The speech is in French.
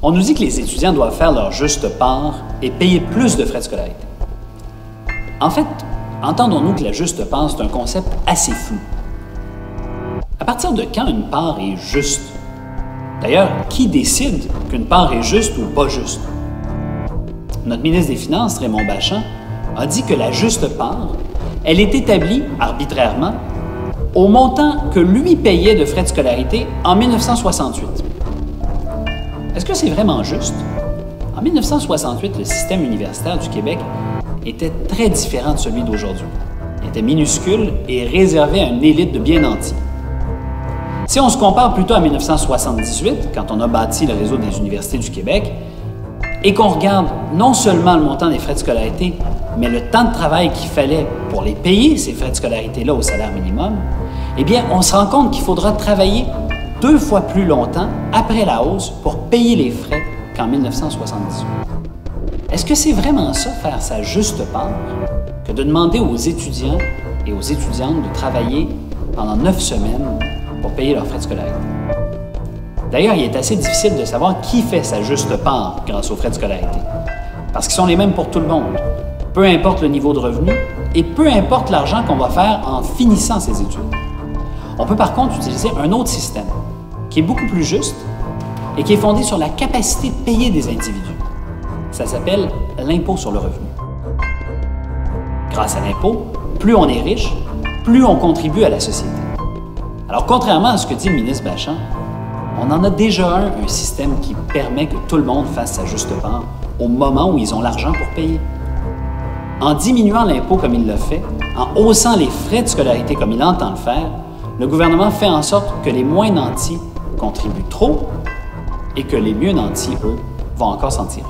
On nous dit que les étudiants doivent faire leur juste part et payer plus de frais de scolarité. En fait, entendons-nous que la juste part, c'est un concept assez flou. À partir de quand une part est juste? D'ailleurs, qui décide qu'une part est juste ou pas juste? Notre ministre des Finances, Raymond Bachand, a dit que la juste part, elle est établie arbitrairement au montant que lui payait de frais de scolarité en 1968. Est-ce que c'est vraiment juste? En 1968, le système universitaire du Québec était très différent de celui d'aujourd'hui. Il était minuscule et réservé à une élite de bien nantis. Si on se compare plutôt à 1978, quand on a bâti le réseau des universités du Québec, et qu'on regarde non seulement le montant des frais de scolarité, mais le temps de travail qu'il fallait pour les payer, ces frais de scolarité-là, au salaire minimum, eh bien, on se rend compte qu'il faudra travailler 2 fois plus longtemps après la hausse pour payer les frais qu'en 1978. Est-ce que c'est vraiment ça, faire sa juste part, que de demander aux étudiants et aux étudiantes de travailler pendant 9 semaines pour payer leurs frais de scolarité? D'ailleurs, il est assez difficile de savoir qui fait sa juste part grâce aux frais de scolarité, parce qu'ils sont les mêmes pour tout le monde, peu importe le niveau de revenu et peu importe l'argent qu'on va faire en finissant ses études. On peut par contre utiliser un autre système, qui est beaucoup plus juste et qui est fondé sur la capacité de payer des individus. Ça s'appelle l'impôt sur le revenu. Grâce à l'impôt, plus on est riche, plus on contribue à la société. Alors, contrairement à ce que dit le ministre Bachand, on en a déjà un système qui permet que tout le monde fasse sa juste part au moment où ils ont l'argent pour payer. En diminuant l'impôt comme il l'a fait, en haussant les frais de scolarité comme il entend le faire, le gouvernement fait en sorte que les moins nantis contribuent trop et que les mieux nantis, eux, vont encore s'en tirer.